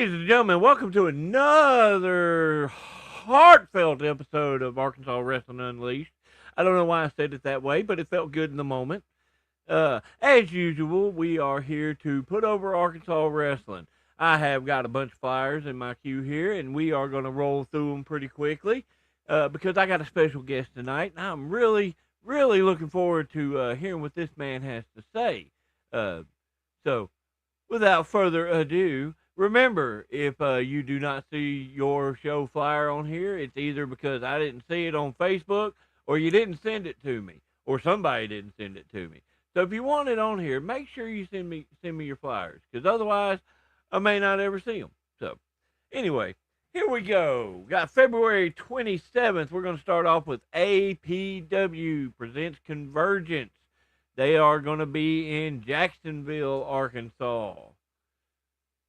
Ladies and gentlemen, welcome to another heartfelt episode of Arkansas Wrestling Unleashed. I don't know why I said it that way, but it felt good in the moment. As usual, we are here to put over Arkansas wrestling. I have got a bunch of flyers in my queue here, and we are going to roll through them pretty quickly because I got a special guest tonight, and I'm really looking forward to hearing what this man has to say. Uh, so, without further ado, remember if you do not see your show flyer on here, it's either because I didn't see it on Facebook or you didn't send it to me or somebody didn't send it to me. So if you want it on here, make sure you send me your flyers because otherwise I may not ever see them. So anyway, here we go. Got February 27th. We're going to start off with APW presents Convergence. They are going to be in Jacksonville, Arkansas.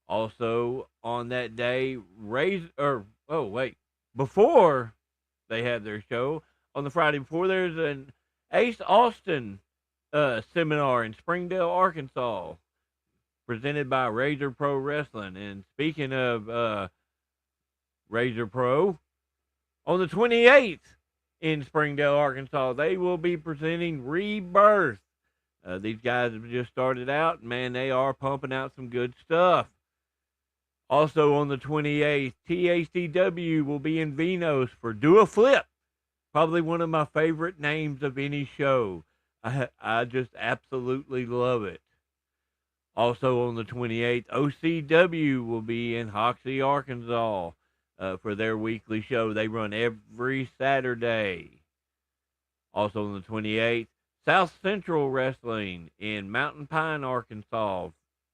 Also on that day, before they had their show on the Friday before, there's an Ace Austin seminar in Springdale, Arkansas, presented by Razor Pro Wrestling. And speaking of Razor Pro, on the 28th in Springdale, Arkansas, they will be presenting Rebirth. These guys have just started out. Man, they are pumping out some good stuff. Also on the 28th, THCW will be in Venos for Do a Flip. Probably one of my favorite names of any show. I just absolutely love it. Also on the 28th, OCW will be in Hoxie, Arkansas for their weekly show. They run every Saturday. Also on the 28th, South Central Wrestling in Mountain Pine, Arkansas,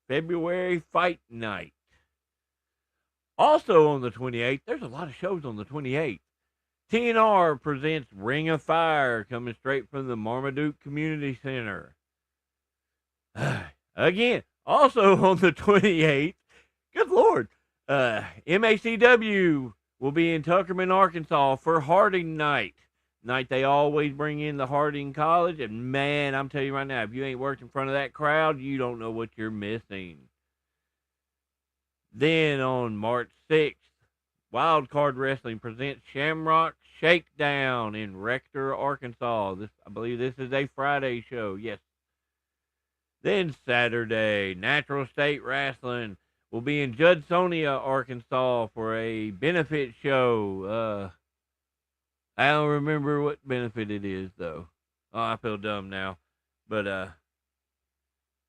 February Fight Night. Also on the 28th, there's a lot of shows on the 28th. TNR presents Ring of Fire coming straight from the Marmaduke Community Center. Again, also on the 28th, good Lord, MACW will be in Tuckerman, Arkansas for Harding Night. Night they always bring in the Harding College, and man, I'm telling you right now, if you ain't worked in front of that crowd, you don't know what you're missing. Then on March 6th, Wildcard Wrestling presents Shamrock Shakedown in Rector, Arkansas. I believe this is a Friday show. Yes. Then Saturday, Natural State Wrestling will be in Judsonia, Arkansas for a benefit show. I don't remember what benefit it is, though. Oh, I feel dumb now. But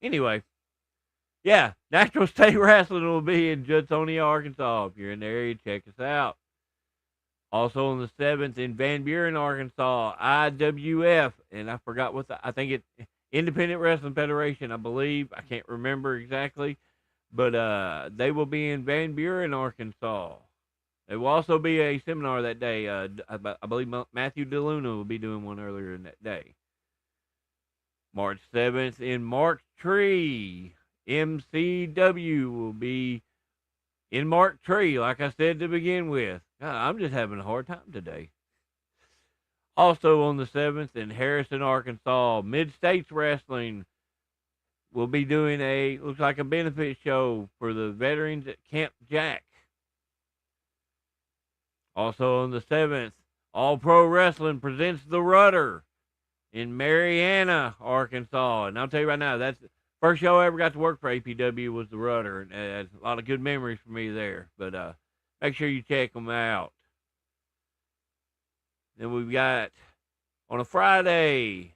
anyway, yeah, Natural State Wrestling will be in Judsonia, Arkansas. If you're in the area, check us out. Also on the 7th in Van Buren, Arkansas, IWF, and I forgot I think it's Independent Wrestling Federation, I believe. I can't remember exactly, but they will be in Van Buren, Arkansas. There will also be a seminar that day. I believe Matthew DeLuna will be doing one earlier in that day. March 7th in Mark Tree, MCW will be in Mark Tree, like I said to begin with. God, I'm just having a hard time today. Also on the 7th in Harrison, Arkansas, Mid-States Wrestling will be doing looks like a benefit show for the veterans at Camp Jack. Also on the 7th, All Pro Wrestling presents The Rudder in Marianna, Arkansas. And I'll tell you right now, that's the first show I ever got to work for APW was The Rudder. And a lot of good memories for me there. But make sure you check them out. Then we've got on a Friday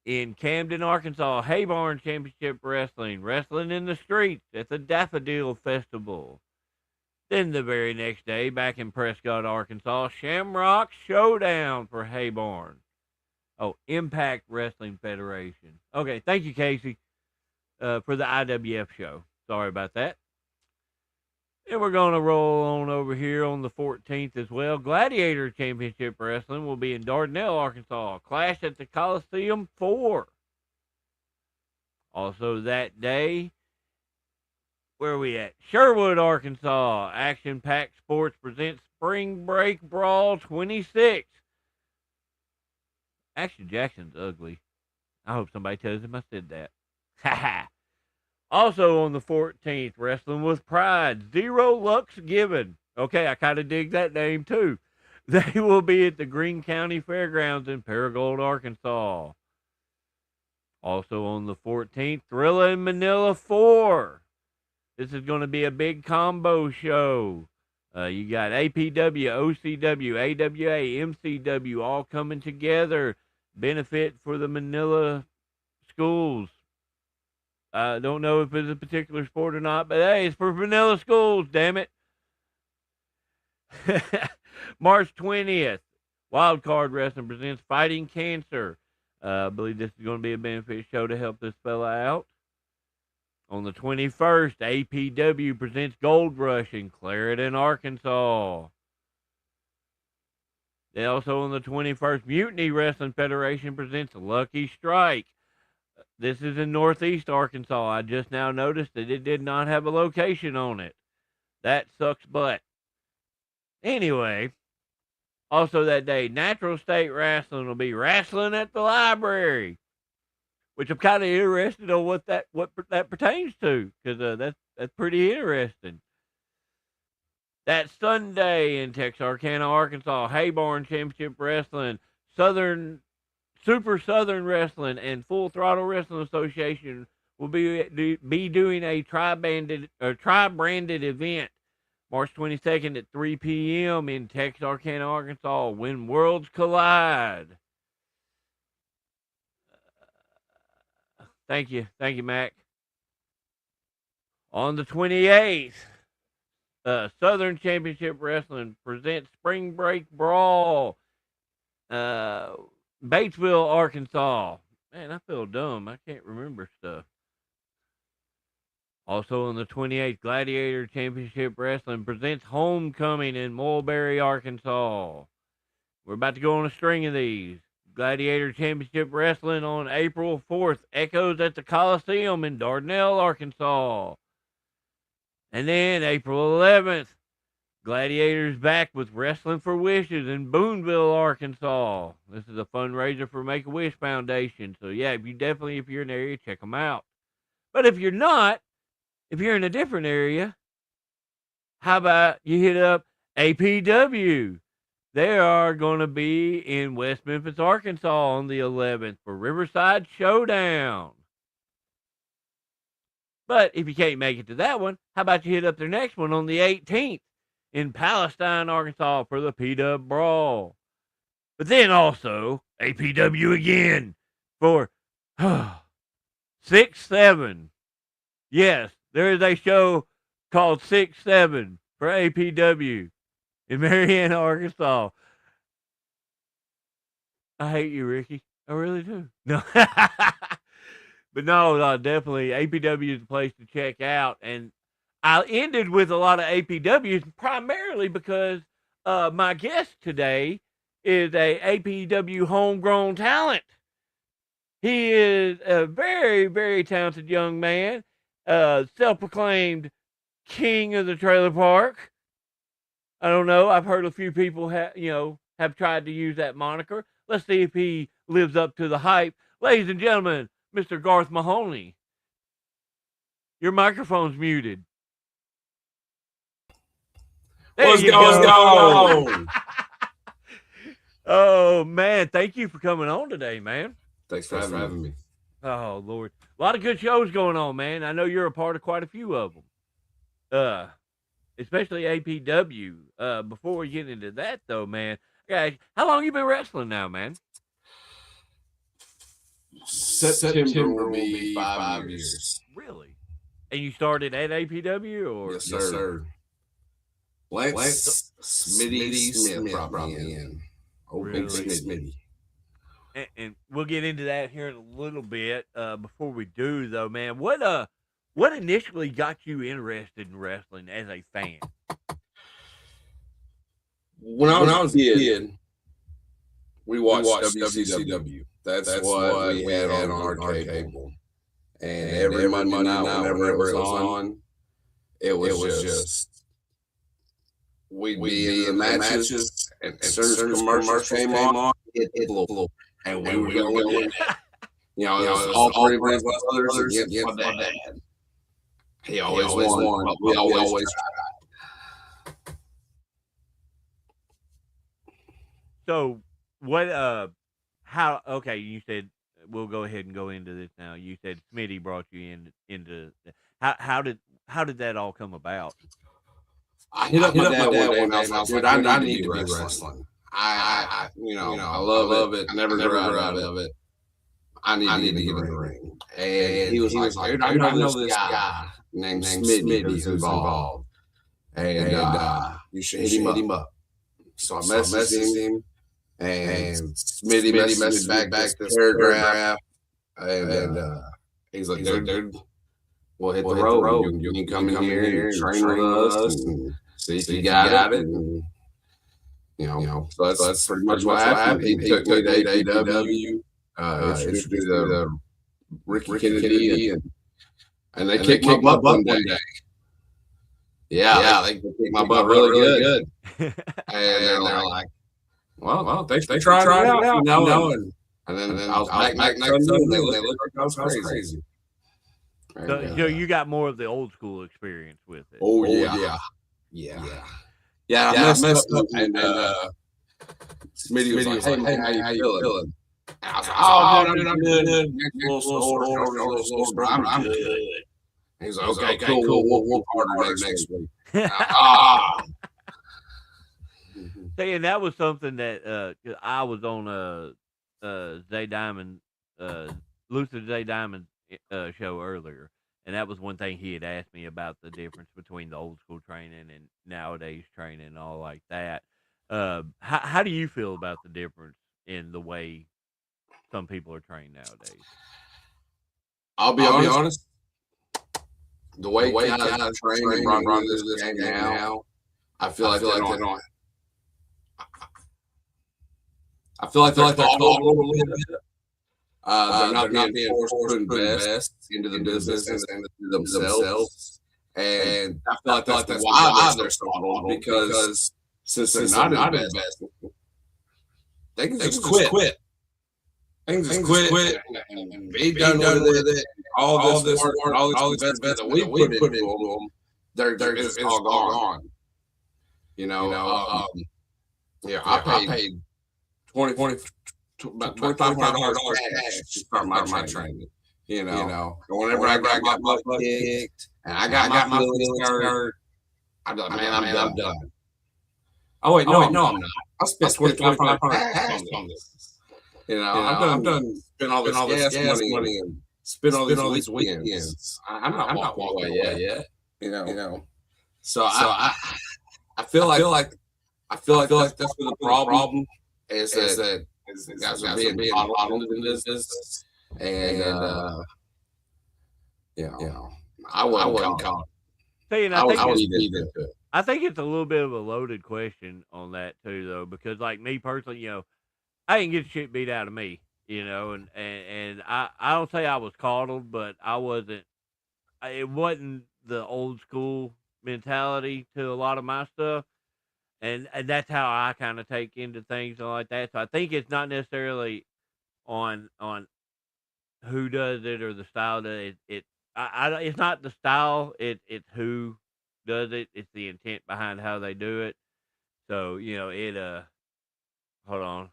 in Camden, Arkansas, Haybarn Championship Wrestling, Wrestling in the Streets at the Daffodil Festival. Then the very next day, back in Prescott, Arkansas, Shamrock Showdown for Haybarn. Oh, Impact Wrestling Federation. Okay, thank you, Casey, for the IWF show. Sorry about that. And we're going to roll on over here on the 14th as well. Gladiator Championship Wrestling will be in Dardanelle, Arkansas. Clash at the Coliseum 4. Also that day, where are we at? Sherwood, Arkansas. Action Pack Sports presents Spring Break Brawl 26. Action Jackson's ugly. I hope somebody tells him I said that. Ha ha. Also on the 14th, Wrestling with Pride, Zero Lux Given. Okay, I kind of dig that name too. They will be at the Greene County Fairgrounds in Paragould, Arkansas. Also on the 14th, Thrilla in Manila 4. This is going to be a big combo show. You got APW, OCW, AWA, MCW all coming together. Benefit for the Manila schools. I don't know if it's a particular sport or not, but hey, it's for Manila schools, damn it. March 20th, Wild Card Wrestling presents Fighting Cancer. I believe this is going to be a benefit show to help this fella out. On the 21st, APW presents Gold Rush in Clarendon, Arkansas. Then also on the 21st, Mutiny Wrestling Federation presents Lucky Strike. This is in Northeast Arkansas. I just now noticed that it did not have a location on it. That sucks butt. Anyway, also that day, Natural State Wrestling will be wrestling at the library, which I'm kind of interested on what that pertains to, because that's pretty interesting. That Sunday in Texarkana, Arkansas, Hayborn Championship Wrestling, Super Southern Wrestling, and Full Throttle Wrestling Association will be doing a tri-branded event March 22nd at 3 p.m. in Texarkana, Arkansas, when worlds collide. Thank you, Mac. On the 28th, Southern Championship Wrestling presents Spring Break Brawl, Batesville, Arkansas. Man, I feel dumb. I can't remember stuff. Also on the 28th, Gladiator Championship Wrestling presents Homecoming in Mulberry, Arkansas. We're about to go on a string of these. Gladiator Championship Wrestling on April 4th, Echoes at the Coliseum in Dardanelle, Arkansas. And then April 11th, Gladiators back with Wrestling for Wishes in Boonville, Arkansas. This is a fundraiser for Make-A-Wish Foundation. So yeah, if you're in the area, check them out. But if you're not, if you're in a different area, how about you hit up APW? They are going to be in West Memphis, Arkansas on the 11th for Riverside Showdown. But if you can't make it to that one, how about you hit up their next one on the 18th in Palestine, Arkansas for the P-Dub Brawl. But then also APW again for 6-7. Yes, there is a show called 6-7 for APW in Marianna, Arkansas. I hate you, Ricky. I really do. No. But no, definitely APW is the place to check out. And I ended with a lot of APWs primarily because my guest today is a APW homegrown talent. He is a very, very talented young man, self-proclaimed king of the trailer park. I don't know. I've heard a few people have tried to use that moniker. Let's see if he lives up to the hype. Ladies and gentlemen, Mr. Garth Mahoney. Your microphone's muted. Let's go. Oh, man. Thank you for coming on today, man. Thanks for having me. Oh, Lord. A lot of good shows going on, man. I know you're a part of quite a few of them. Especially APW. Before we get into that, though, man, guys, how long you been wrestling now, man? September will be 5 years. Really? And you started at APW, or? Yes, sir. Lance Smitty Smith brought me in. Oh, really? Big Smitty. And we'll get into that here in a little bit. Before we do, though, man, what initially got you interested in wrestling as a fan? When I was a kid, we watched WCW. That's what we had on our cable. And every Monday night, whenever it was on, it was just we'd be in matches, and certain commercials came on, it blew. And we were going, all three of us brothers against my dad. He always won. But we always tried. So what? How? Okay, you said we'll go ahead and go into this now. You said Smitty brought you into how did that all come about? I hit up my dad one day and I was like, dude, I need to be wrestling. I love it. I never grew out of it. I need to get in the ring. And he was like, dude, I know this guy named Smitty who's involved. And you should hit him up. So I messaged him. And Smitty messaged me back this paragraph. And he's like, dude, we'll hit the road. You can come in here and train with us and see if you got it. And, so that's pretty much what happened. He took me to AEW, introduced me to Ricky Kennedy, and they kicked my butt one day. Yeah, they kicked my butt really good. And they're like, well, thanks for trying it out, and then I was back next Sunday, and they looked like I was crazy. So you got more of the old school experience with it. Oh yeah. I messed up, and Smitty was like, "Hey, how you feeling?" And I was like, "Oh, dude, I'm good. I'm good." And he's like, "Okay, cool. We'll partner next week." See, and that was something that I was on Zay Diamond, Luther Zay Diamond show earlier, and that was one thing he had asked me about the difference between the old school training and nowadays training and all like that. How do you feel about the difference in the way some people are trained nowadays? I'll be honest. The way guys are trained and run this game now, I feel like they don't. I feel like they're all over a little bit. They're not being forced to invest into the business and themselves. And I feel like that's why they're so old, because since they're not investing, they can just quit. They can just quit and be done with it. All this work, all this investment that we put into them, they're just all gone. I paid about $2,500 cash to start my training. Whenever I got my butt kicked and I got my feelings hurt, I'm like, man, I'm done. Oh wait, no, I'm not. I spent $2,500 on this. I'm done. Spend all this gas money and spend all these weekends. I'm not walking away yet. So I feel like that's where the problem is, that guys are being bottled into this business, and I wasn't caught. I think it's a little bit of a loaded question on that too, though, because like me personally, I didn't get shit beat out of me, and I don't say I was coddled, but I wasn't. It wasn't the old school mentality to a lot of my stuff. And that's how I kind of take into things and like that. So I think it's not necessarily on who does it or the style does it. It's not the style. It's who does it. It's the intent behind how they do it. So hold on.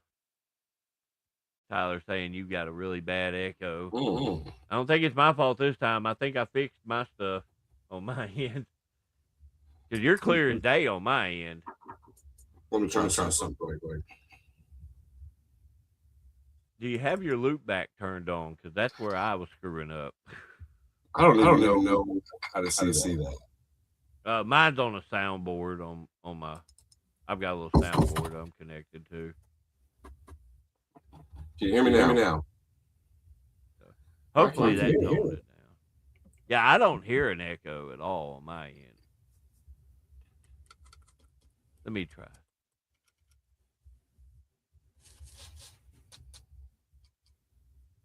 Tyler saying you got a really bad echo. Mm-hmm. I don't think it's my fault this time. I think I fixed my stuff on my end. Because you're clear as day on my end. Let me try something quick. Do you have your loop back turned on? Because that's where I was screwing up. I don't even know how to see that. Mine's on a soundboard on my. I've got a little soundboard I'm connected to. Can you hear me now? Hopefully that's on it now. Yeah, I don't hear an echo at all on my end. Let me try.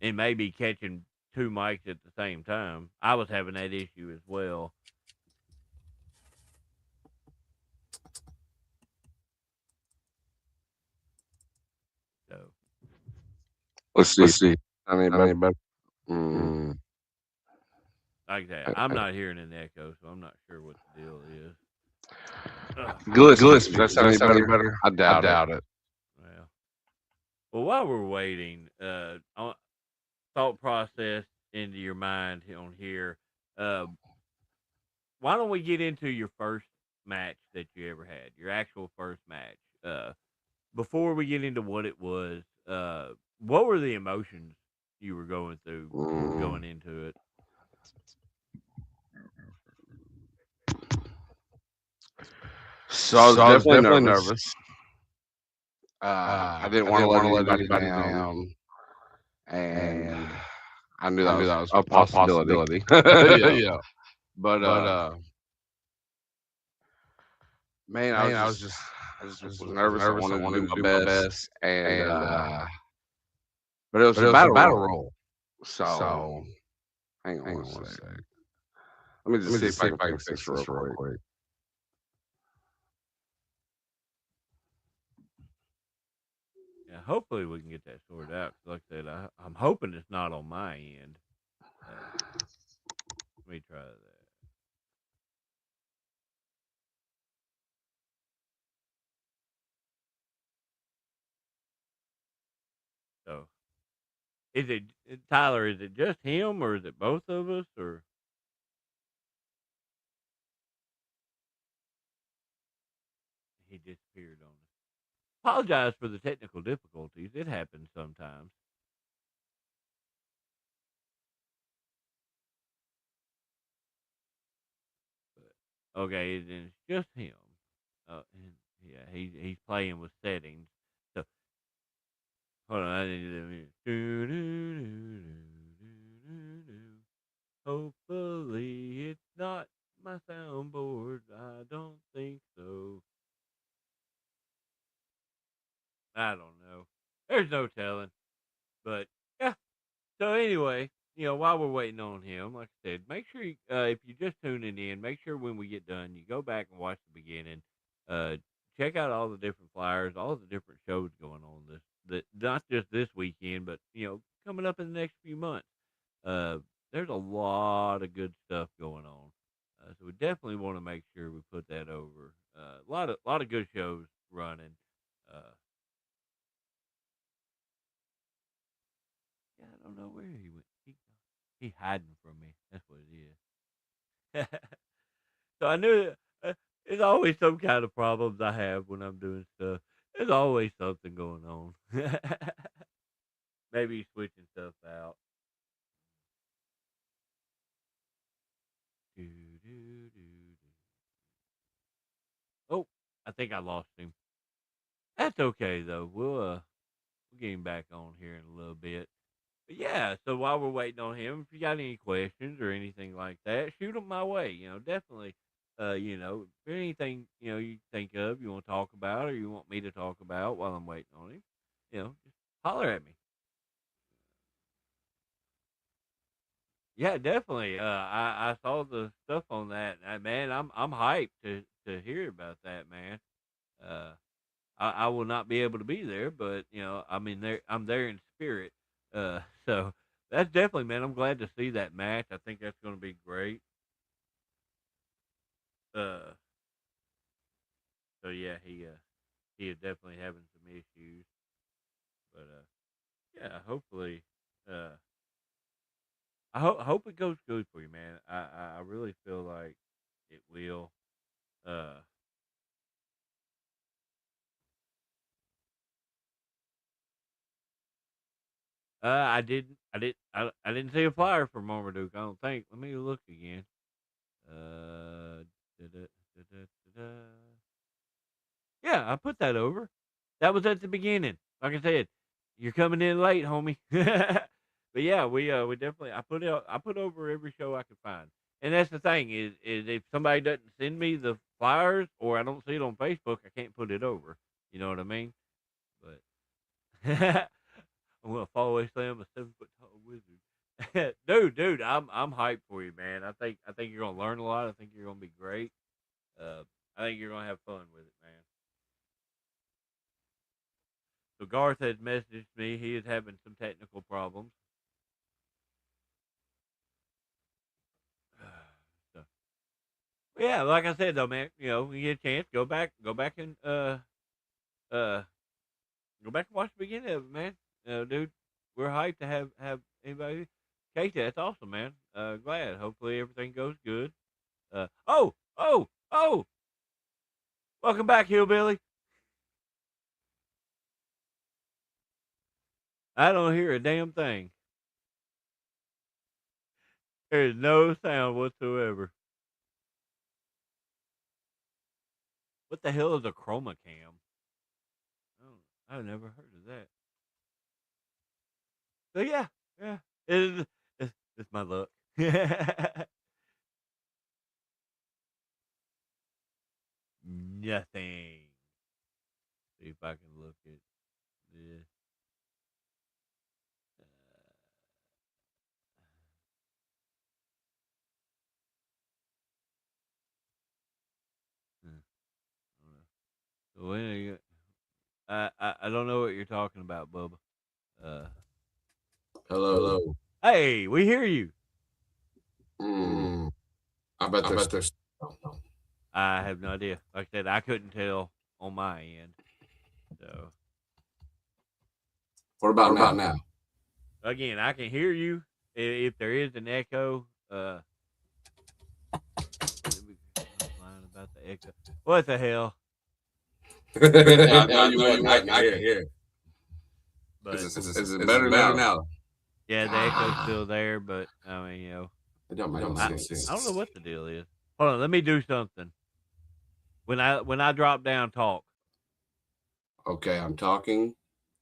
It may be catching two mics at the same time. I was having that issue as well. So let's see. I mean, all like that. I'm not hearing an echo, so I'm not sure what the deal is. Good. Does that sound any better? I doubt it. Well, while we're waiting, thought process into your mind on here. Uh, why don't we get into your first match that you ever had, your actual first match? Before we get into what it was, what were the emotions you were going through going into it? So I was definitely nervous. I didn't want to let anybody down, and I knew that was a possibility. Yeah. But man, I just was nervous. I wanted to do my best, and but it was a battle roll. So hang on one second. Let me just see if I can fix this real quick. Yeah, hopefully we can get that sorted out. Like I said, I'm hoping it's not on my end. Let me try that. So, is it Tyler? Is it just him, or is it both of us, or? He disappeared on us. Apologize for the technical difficulties. It happens sometimes. But, okay, then it's just him. And yeah, he's playing with settings. So hold on, I need to. Hopefully it's not my soundboard. I don't think so. I don't know. There's no telling. But yeah. So anyway, while we're waiting on him, like I said, make sure if you're just tuning in, make sure when we get done, you go back and watch the beginning. Uh, check out all the different flyers, all the different shows going on that not just this weekend, but coming up in the next few months. Uh, there's a lot of good stuff going on. So we definitely want to make sure we put that over. A lot of good shows running. Uh, yeah, I don't know where he went. He hiding from me. That's what it is. So I knew there's always some kind of problems I have when I'm doing stuff. There's always something going on. Maybe he's switching stuff out. Do, do, do, do. Oh, I think I lost him. That's okay though. We'll get him back on here in a little bit. But yeah, so while we're waiting on him, if you got any questions or anything like that, shoot them my way. Definitely. If there's anything you think of, you want to talk about, or you want me to talk about while I'm waiting on him, just holler at me. Yeah, definitely. I saw the stuff on that, and man, I'm hyped to hear about that, man. Uh, I will not be able to be there, but I'm there in spirit. So that's definitely, man. I'm glad to see that match. I think that's going to be great. Uh, so yeah, he is definitely having some issues, but yeah, hopefully, uh, I hope it goes good for you, man. I really feel like it will. Uh, I didn't see a flyer for Marmaduke. I don't think. Let me look again. Uh, da, da, da, da, da, da. Yeah, I put that over. That was at the beginning. Like I said, you're coming in late, homie. But yeah, we definitely I put over every show I could find. And that's the thing is if somebody doesn't send me the flyers or I don't see it on Facebook, I can't put it over. You know what I mean? But I'm gonna follow Slam, a 7 foot tall wizard. dude, I'm hyped for you, man. I think you're gonna learn a lot. I think you're gonna be great. Uh, I think you're gonna have fun with it, man. So Garth had messaged me. He is having some technical problems. Yeah, like I said though, man, when you get a chance, go back and go back and watch the beginning of it, man. Dude, we're hyped to have anybody. Casey, that's awesome, man. Glad. Hopefully everything goes good. Oh! Welcome back, Hillbilly. I don't hear a damn thing. There's no sound whatsoever. What the hell is a chroma cam? Oh, I've never heard of that. So yeah, it's my luck. Nothing. See if I can look at this. When are you? I don't know what you're talking about, Bubba. Hello. Hey, we hear you. I bet there's. I have no idea. Like I said, I couldn't tell on my end. So. What about now? Again, I can hear you. If there is an echo, about the echo. What the hell? I know you wouldn't. I can hear. But is it better now? Yeah, the echo's still there, but I mean, it don't make sense. I don't know what the deal is. Hold on, let me do something. When I drop down, talk. Okay, I'm talking,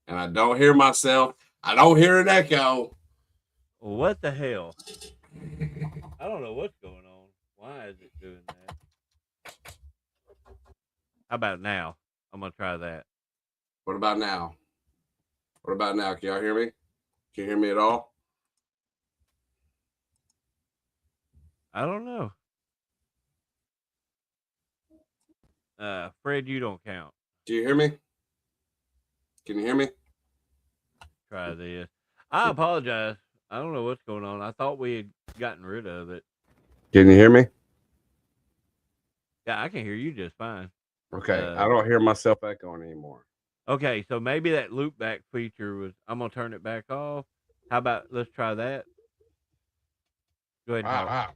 and I don't hear myself. I don't hear an echo. What the hell? I don't know what's going on. Why is it doing that? How about now? I'm gonna try that. What about now? Can y'all hear me? Can you hear me at all? I don't know. Fred, you don't count. Do you hear me? Can you hear me? Try this. I apologize. I don't know what's going on. I thought we had gotten rid of it. Can you hear me? Yeah, I can hear you just fine. Okay, I don't hear myself echoing anymore. Okay, so maybe that loopback feature was. I'm gonna turn it back off. How about let's try that? Go ahead. Wow.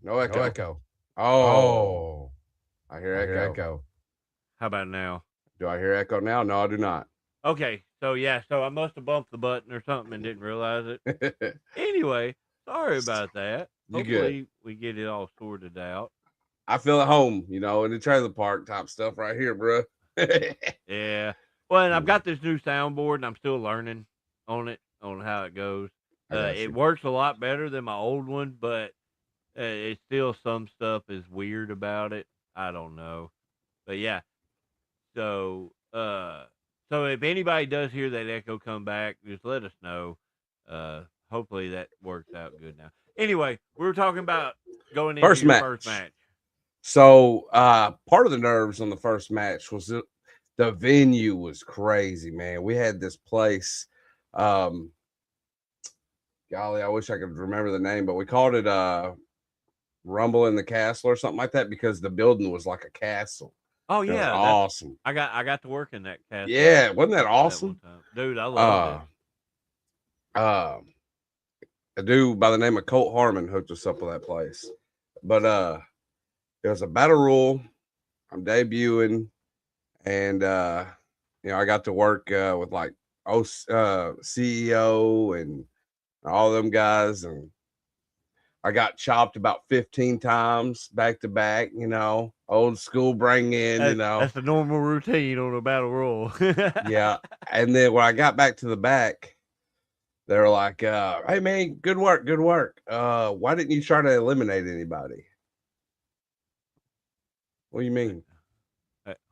No echo. Oh, I hear echo. How about now? Do I hear echo now? No, I do not. Okay, so yeah, so I must have bumped the button or something and didn't realize it. Anyway, sorry about that. Hopefully we get it all sorted out. I feel at home, in the trailer park type stuff right here, bro. Yeah. Well, and I've got this new soundboard, and I'm still learning on how it goes. It works a lot better than my old one, but it's still some stuff is weird about it. I don't know, but yeah. So if anybody does hear that echo come back, just let us know. Hopefully that works out good now. Anyway, we were talking about going into first match. So part of the nerves on the first match was the venue was crazy, man. We had this place. Golly, I wish I could remember the name, but we called it Rumble in the Castle or something like that because the building was like a castle. Oh yeah, awesome. I got to work in that castle. Yeah, wasn't that awesome? Dude, I loved it. A dude by the name of Colt Harmon hooked us up with that place. But it was a battle royal. I'm debuting, and I got to work with like CEO and all them guys, and I got chopped about 15 times back to back. Old school bring in. That's the normal routine on a battle royal. Yeah, and then when I got back to the back, they were like, "Hey man, good work. Why didn't you try to eliminate anybody?" What do you mean?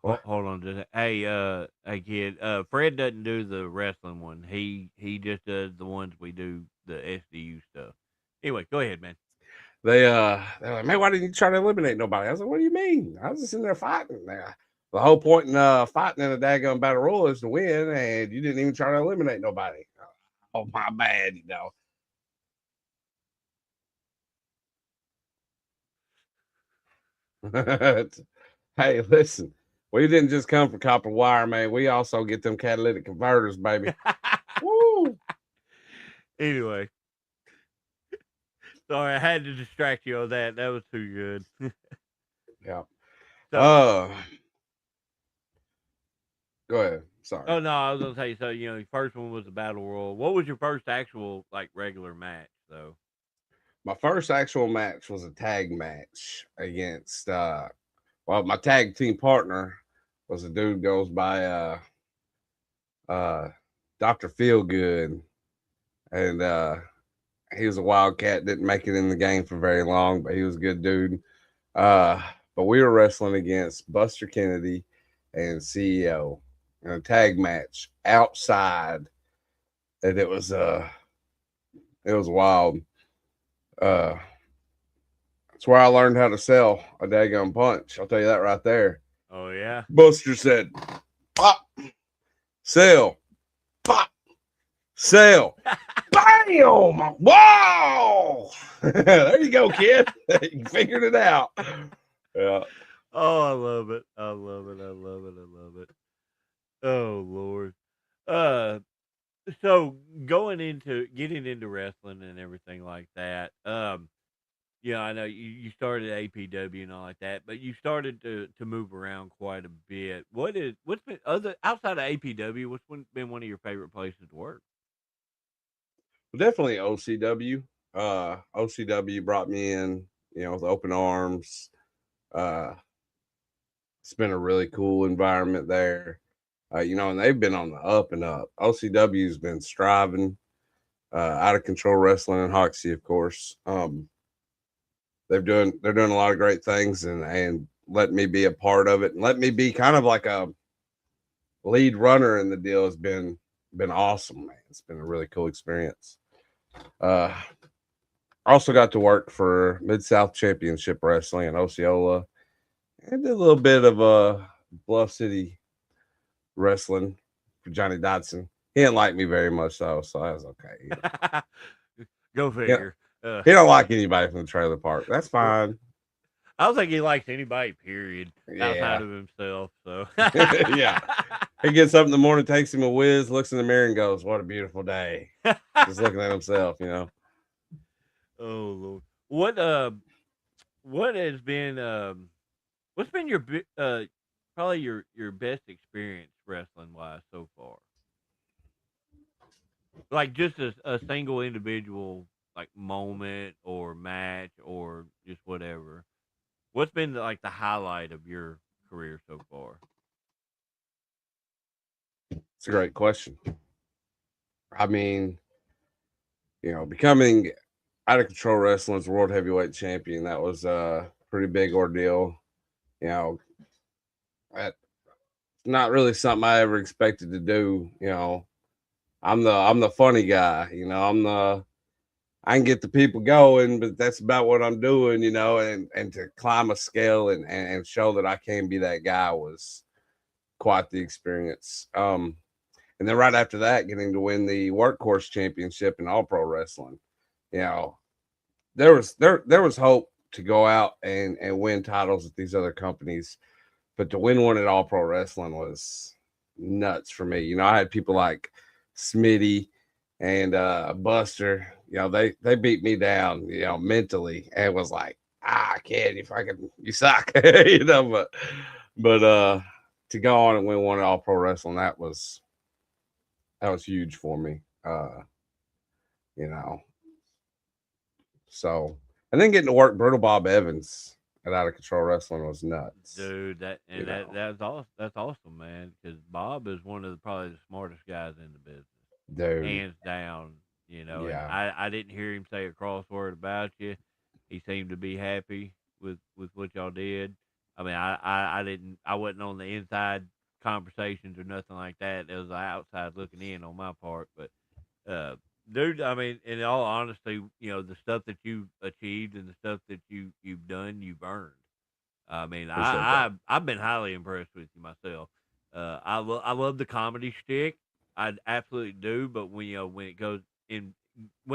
Hold on, hey kid, Fred doesn't do the wrestling one. He just does the ones we do, the SDU stuff. Anyway, go ahead, man. They're like, "Man, why didn't you try to eliminate nobody?" I was like, "What do you mean? I was just in there fighting." The whole point in fighting in a daggone battle royal is to win, and you didn't even try to eliminate nobody. Oh, my bad, Hey, listen, we didn't just come from copper wire, man. We also get them catalytic converters, baby. Woo! Anyway, sorry, I had to distract you on that. That was too good. Yeah. So, Go ahead. Sorry. oh no, I was gonna say. So your first one was the battle royal. What was your first actual regular match though? My first actual match was a tag match against well, my tag team partner was a dude goes by Dr. Feelgood, and he was a wildcat, didn't make it in the game for very long, but he was a good dude. But we were wrestling against Buster Kennedy and CEO in a tag match outside, and it was wild. That's where I learned how to sell a daggone punch. I'll tell you that right there. Oh yeah. Buster said, "Pop, sell, pop, sell, bam! Wow! There you go, kid. You figured it out." Yeah. Oh, I love it. I love it. I love it. I love it. Oh Lord. Uh, so getting into wrestling and everything like that. Yeah, I know you started APW and all like that, but you started to move around quite a bit. What's been other outside of APW? Been one of your favorite places to work? Well, definitely OCW. OCW brought me in, with open arms. Uh, it's been a really cool environment there. And they've been on the up and up. OCW's been striving, out of control wrestling and Hoxie, of course. They're doing a lot of great things, and let me be a part of it, and let me be kind of like a lead runner in the deal has been awesome, man. It's been a really cool experience. I also got to work for Mid-South Championship Wrestling in Osceola, and did a little bit of Bluff City wrestling for Johnny Dodson. He didn't like me very much though, so I was okay. Go figure. He don't like anybody from the trailer park. That's fine. I don't think he likes anybody, period, outside Yeah. of himself. So Yeah. He gets up in the morning, takes him a whiz, looks in the mirror and goes, "What a beautiful day." Just looking at himself, Oh Lord. What has been what's been your probably your best experience wrestling wise so far? Like just a single individual moment or match or just whatever. What's been the highlight of your career so far? It's a great question. I mean, becoming out of control wrestling's world heavyweight champion, that was a pretty big ordeal. That's not really something I ever expected to do. I'm the funny guy, I can get the people going, but that's about what I'm doing, and to climb a scale and show that I can be that guy was quite the experience. And then right after that, getting to win the Workhorse Championship in All Pro Wrestling, you know, there was hope to go out and win titles at these other companies, but to win one at All Pro Wrestling was nuts for me. I had people like Smitty and Buster. They beat me down, mentally, and was like, kid, you suck, but to go on and win one at All Pro Wrestling, that was huge for me. You know, so and then getting to work Brutal Bob Evans at Out of Control Wrestling was nuts. Dude, that's awesome, man. Because Bob is one of probably the smartest guys in the business, Dude, hands down. And yeah, I didn't hear him say a cross word about you. He seemed to be happy with what y'all did. I mean, I wasn't on the inside conversations or nothing like that. It was outside looking in on my part, but uh, dude, I mean, in all honesty, the stuff that you achieved and the stuff that you've done, you've earned. I mean, appreciate that. I've been highly impressed with you myself. I love the comedy shtick. I absolutely do. But when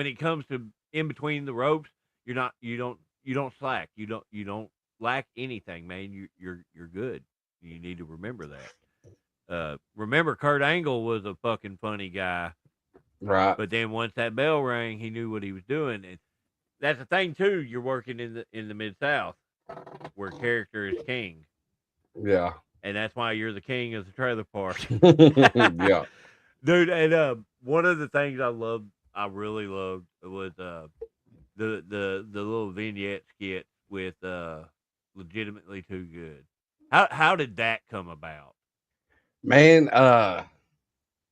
it comes to in between the ropes, you don't slack. You don't lack anything, man, you're good. You need to remember that. Remember, Kurt Angle was a fucking funny guy, Right. but then once that bell rang, he knew what he was doing, and that's the thing too. You're working in the Mid-South, where character is king. Yeah. And that's why you're the king of the trailer park. Yeah. Dude, and one of the things I really loved was the little vignette skit with Legitimately Too Good. How did that come about? Man, I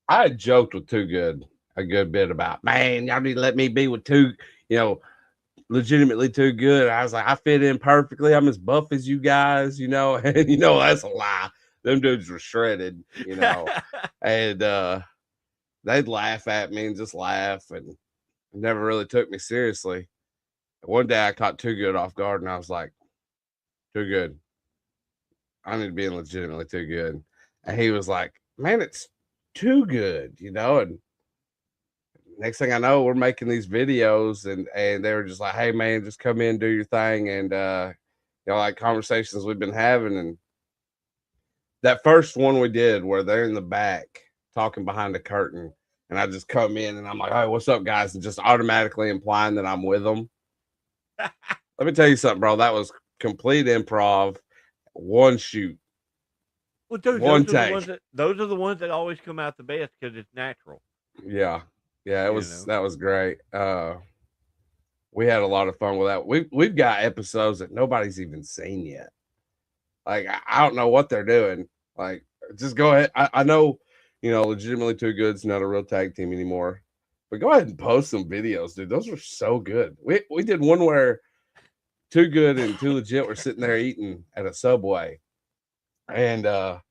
had joked with Too Good a good bit about, man, y'all need to let me be with Legitimately Too Good. I was like, I fit in perfectly. I'm as buff as you guys, and that's a lie. Them dudes were shredded, and they'd laugh at me and just laugh and never really took me seriously. One day I caught Too Good off guard and I was like, Too Good, I need to be in Legitimately Too Good. And he was like, man, it's too good, and next thing I know, we're making these videos and they were just like, hey man, just come in, do your thing. And like conversations we've been having. And that first one we did where they're in the back talking behind the curtain, and I just come in and I'm like, hey, what's up, guys? And just automatically implying that I'm with them. Let me tell you something, bro. That was complete improv, one shoot. Well, dude, those are the ones that always come out the best because it's natural. Yeah. Yeah, that was great. We had a lot of fun with that. We've got episodes that nobody's even seen yet. Like, I don't know what they're doing. Like, just go ahead. I know, Legitimately Too Good's not a real tag team anymore, but go ahead and post some videos, dude. Those were so good. We did one where Too Good and Too Legit were sitting there eating at a Subway, and I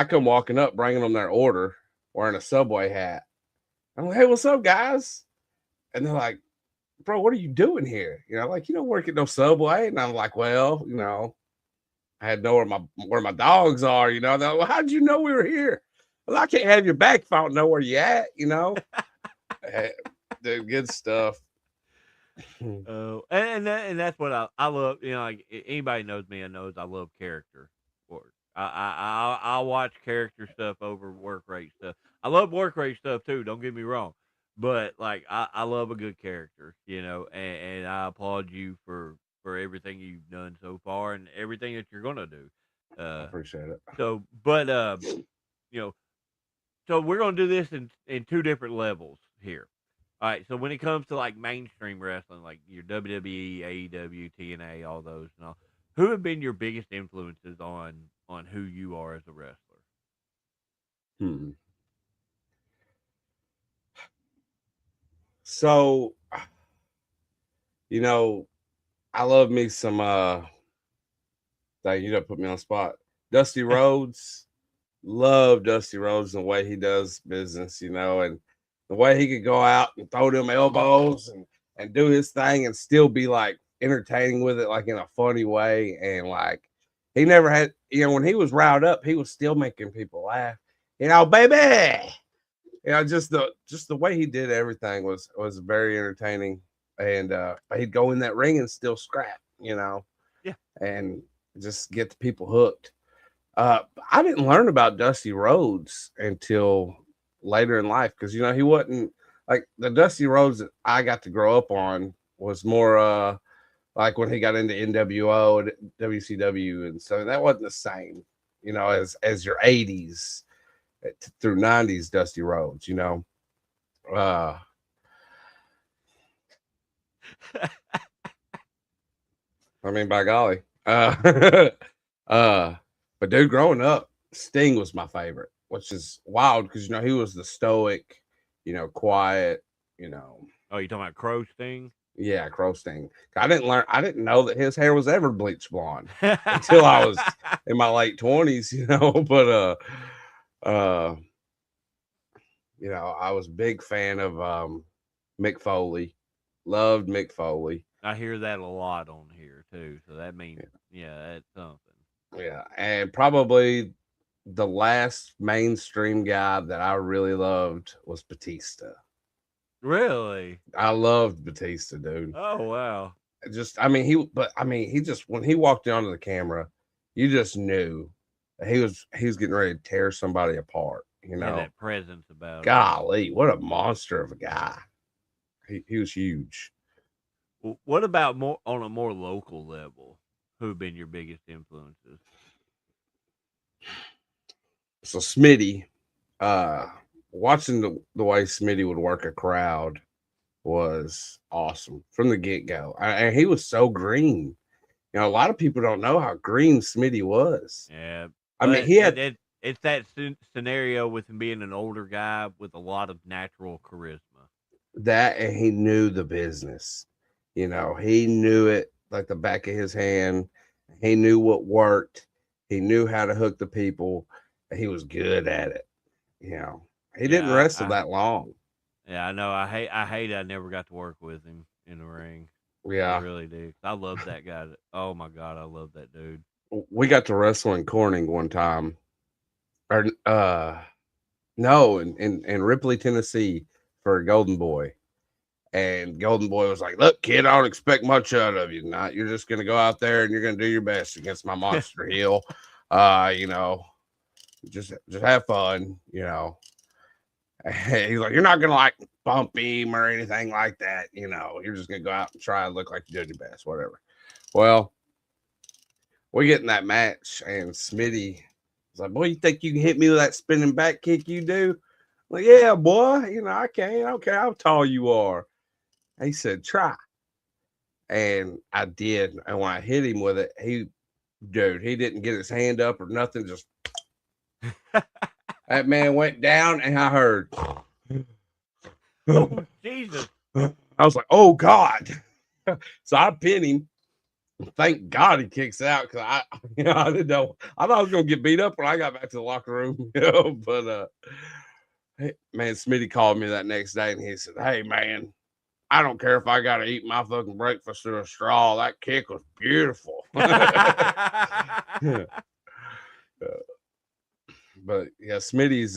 come walking up, bringing them their order, wearing a Subway hat. I'm like, hey, what's up, guys? And they're like, bro, what are you doing here? You don't work at no Subway. And I'm like, well, I had to know where my dogs are, They're like, well, how'd you know we were here? Well, I can't have your back if I don't know where you at, Dude, good stuff. And that's what I love. Like anybody knows me, and knows I love character. I'll watch character stuff over work rate stuff. I love work rate stuff too. Don't get me wrong, but like I love a good character, and I applaud you for everything you've done so far and everything that you're gonna do. I appreciate it. So, but so we're gonna do this in two different levels here. All right. So when it comes to like mainstream wrestling, like your WWE, AEW, TNA, all those and all, who have been your biggest influences on who you are as a wrestler? So, I love me some you put me on the spot. Dusty Rhodes. Love Dusty Rhodes and the way he does business, and the way he could go out and throw them elbows and do his thing and still be like entertaining with it, like in a funny way. And like he never had, when he was riled up, he was still making people laugh, baby. Just the way he did everything was very entertaining. And he'd go in that ring and still scrap, Yeah, and just get the people hooked. I didn't learn about Dusty Rhodes until later in life because he wasn't like the Dusty Rhodes that I got to grow up on was more like when he got into NWO and WCW, and so that wasn't the same, as your 80s through 90s Dusty Rhodes, I mean, by golly. But dude, growing up, Sting was my favorite, which is wild because he was the stoic, quiet, Oh, you talking about Crow Sting? Yeah, Crow Sting. I didn't know that his hair was ever bleached blonde until I was in my late 20s, But I was a big fan of Mick Foley. Loved Mick Foley. I hear that a lot on here too, so that means that's something. Yeah, and probably the last mainstream guy that I really loved was Batista. Really? I loved Batista, dude. Oh wow. he just when he walked onto the camera, you just knew that he was getting ready to tear somebody apart. You know, that presence about him. Golly, what a monster of a guy! He was huge. What about more on a more local level? Who've been your biggest influences? So Smitty, watching the way Smitty would work a crowd was awesome from the get-go. And he was so green. You know, a lot of people don't know how green Smitty was. Yeah. I mean, he had it's that scenario with him being an older guy with a lot of natural charisma. That, and he knew the business. You know, he knew it like the back of his hand. He knew what worked. He knew how to hook the people. He was good at it. You know, he didn't wrestle that long. Yeah, I know. I hate I never got to work with him in the ring. Yeah, I really do. I love that guy. Oh my god, I love that dude. We got to wrestle in Corning one time, or no, in Ripley, Tennessee, for Golden Boy. And Golden Boy was like, "Look, kid, I don't expect much out of you tonight. You're just gonna go out there and you're gonna do your best against my monster heel. You know, just have fun. You know." And he's like, "You're not gonna like bump him or anything like that. You know, you're just gonna go out and try and look like you did your best, whatever." Well, we get in that match, and Smitty was like, "Boy, you think you can hit me with that spinning back kick you do?" I'm like, "Yeah, boy. You know, I can. I don't care how tall you are." He said, "Try." And I did. And when I hit him with it, he didn't get his hand up or nothing. Just that man went down, and I heard, "Oh, Jesus." I was like, "Oh, God." So I pinned him. Thank God he kicks out, because I didn't know. I thought I was going to get beat up when I got back to the locker room. But man, Smitty called me that next day, and he said, "Hey, man, I don't care if I got to eat my fucking breakfast through a straw. That kick was beautiful." But yeah, Smitty's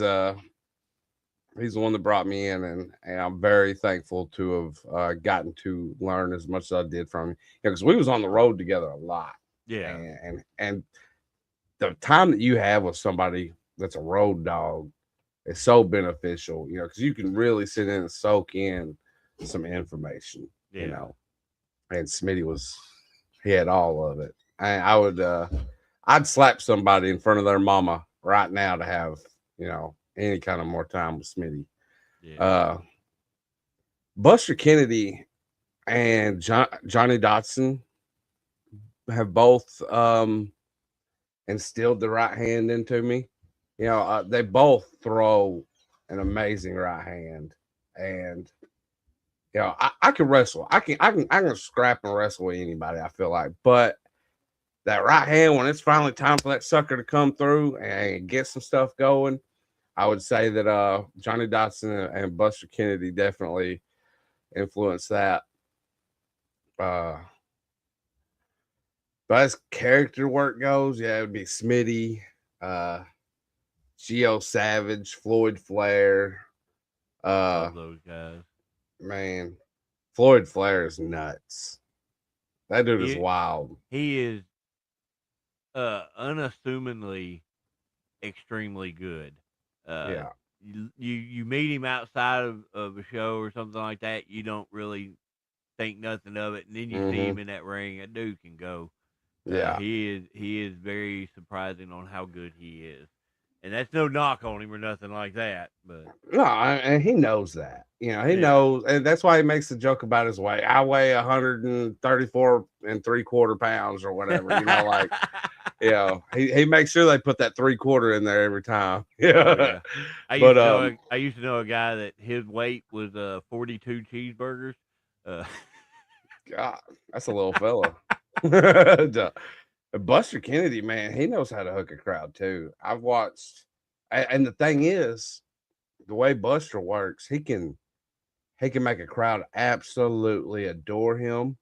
he's the one that brought me in, and I'm very thankful to have gotten to learn as much as I did from him. Because we was on the road together a lot. Yeah. And the time that you have with somebody that's a road dog is so beneficial, you know, because you can really sit in and soak in some information, you know. And Smitty he had all of it. I'd slap somebody in front of their mama right now to have, you know, any kind of more time with Smitty. Yeah. Buster Kennedy and Johnny Dotson have both instilled the right hand into me. You know, they both throw an amazing right hand, and you know, I can wrestle. I can scrap and wrestle with anybody, I feel like, but that right hand, when it's finally time for that sucker to come through and get some stuff going, I would say that Johnny Dotson and Buster Kennedy definitely influenced that. But as character work goes, yeah, it would be Smitty, Geo Savage, Floyd Flair. Love those guys. Man, Floyd Flair is nuts. That dude is wild. He is unassumingly extremely good. Yeah. You meet him outside of a show or something like that, you don't really think nothing of it, and then you see him in that ring. That dude can go. Yeah, he is very surprising on how good he is, and that's no knock on him or nothing like that. But no, and he knows that. You know, he knows, and that's why he makes the joke about his weight. I weigh 134 3/4 pounds or whatever. You know, like, you know, he makes sure they put that 3/4 in there every time. Yeah. I used to know a guy that his weight was 42 cheeseburgers. God, that's a little fella. Buster Kennedy, man, he knows how to hook a crowd too. I've watched, and the thing is, the way Buster works, he can make a crowd absolutely adore him,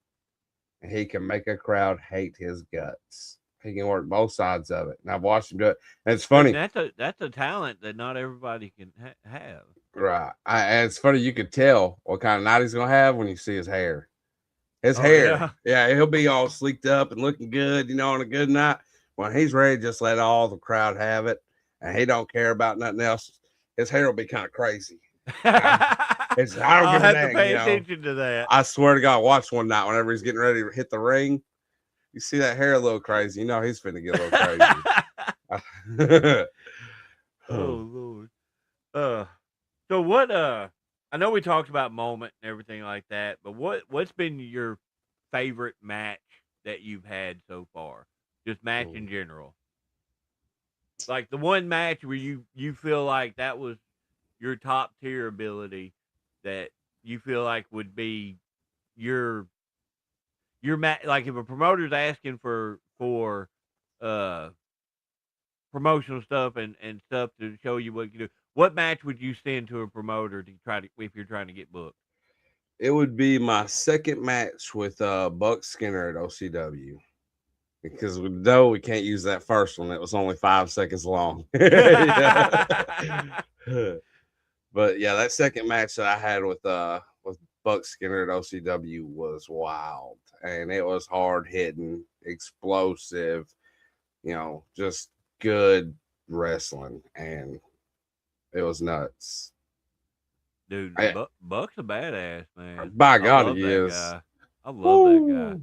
and he can make a crowd hate his guts. He can work both sides of it, and I've watched him do it. And it's funny. That's a talent that not everybody can have. Right. And it's funny, you could tell what kind of night he's gonna have when you see his hair. His hair, he'll be all sleeked up and looking good, on a good night. When he's ready, just let all the crowd have it, and he don't care about nothing else. His hair will be kind of crazy. I don't give a dang. I'll have to pay attention to that. I swear to God, watch one night whenever he's getting ready to hit the ring. You see that hair a little crazy, he's finna get a little crazy. Oh Lord. So what? I know we talked about moment and everything like that, but what's been your favorite match that you've had so far? Just match in general. Like the one match where you feel like that was your top tier ability that you feel like would be your match. Like if a promoter's asking for promotional stuff and stuff to show you what you do, what match would you send to a promoter to try to, if you're trying to get booked? It would be my second match with Buck Skinner at OCW. Because we know we can't use that first one. It was only 5 seconds long. But yeah, that second match that I had with Buck Skinner at OCW was wild. And it was hard hitting, explosive, just good wrestling. And it was nuts. Dude, Buck's a badass, man. By God, he is. I love that guy.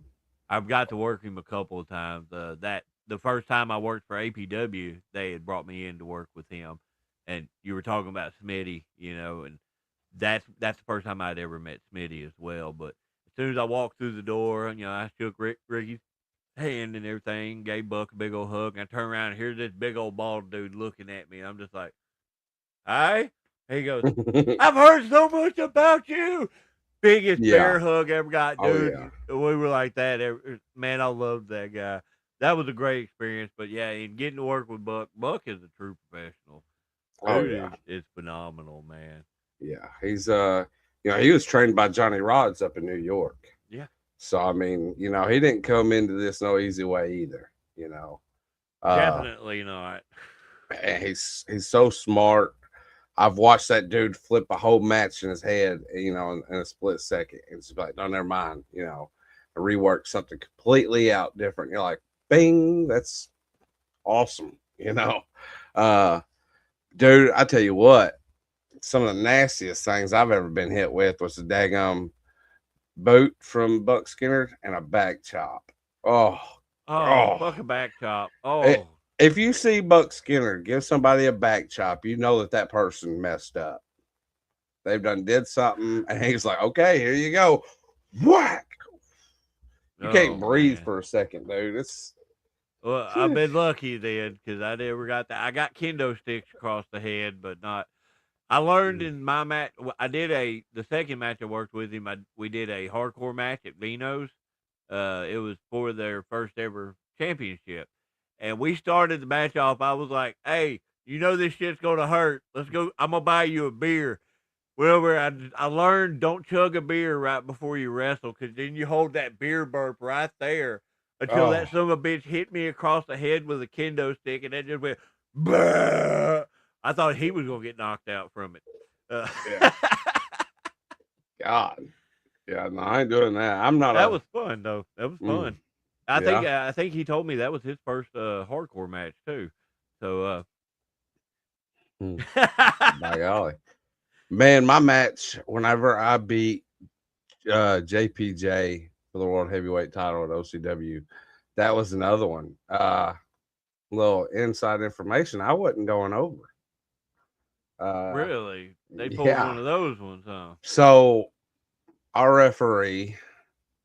I've got to work him a couple of times. The first time I worked for APW, they had brought me in to work with him, and you were talking about Smitty, and that's the first time I'd ever met Smitty as well. But as soon as I walked through the door, I shook Ricky's hand and everything, gave Buck a big old hug, and I turned around and here's this big old bald dude looking at me, and I'm just like, "Hi." He goes, "I've heard so much about you." Biggest bear hug ever got, dude. We were like that. Man, I loved that guy. That was a great experience. But yeah, and getting to work with Buck is a true professional. It's phenomenal, man. Yeah, he's he was trained by Johnny Rodz up in New York. Yeah. So I mean, he didn't come into this no easy way either. Definitely not. And he's so smart. I've watched that dude flip a whole match in his head, in a split second. And it's like, no, never mind, rework something completely out different. You're like, bing, that's awesome, Dude, I tell you what, some of the nastiest things I've ever been hit with was a daggum boot from Buck Skinner and a back chop. Fuck a back chop. If you see Buck Skinner give somebody a back chop, you know that person messed up. They've did something, and he's like, "Okay, here you go." Whack! You can't breathe for a second, dude. Well, I've been lucky then because I never got that. I got kendo sticks across the head, but not. I learned in my match. I did the second match I worked with him. We did a hardcore match at Vino's. It was for their first ever championship. And we started the match off. I was like, "Hey, this shit's going to hurt. Let's go. I'm going to buy you a beer." Well, I learned don't chug a beer right before you wrestle because then you hold that beer burp right there until that son of a bitch hit me across the head with a kendo stick, and that just went, bah! I thought he was going to get knocked out from it. God. Yeah, no, I ain't doing that. I'm not. That was fun, though. That was fun. I think he told me that was his first hardcore match too. So, by golly, man, my match whenever I beat JPJ for the world heavyweight title at OCW, that was another one. Little inside information: I wasn't going over. Really, they pulled one of those ones, huh? So, our referee,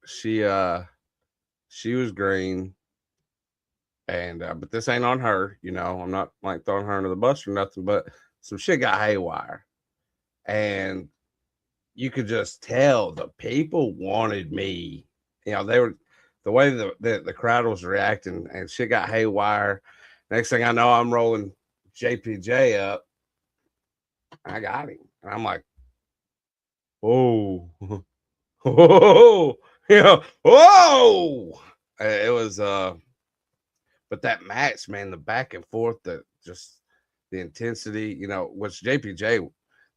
she was green, and but this ain't on her, I'm not like throwing her under the bus or nothing, but some shit got haywire, and you could just tell the people wanted me. They were the way the crowd was reacting, and shit got haywire. Next thing I know, I'm rolling JPJ up. I got him, and I'm like, "Whoa, whoa." Whoa! It was but that match, man, the back and forth, just the intensity, which JPJ,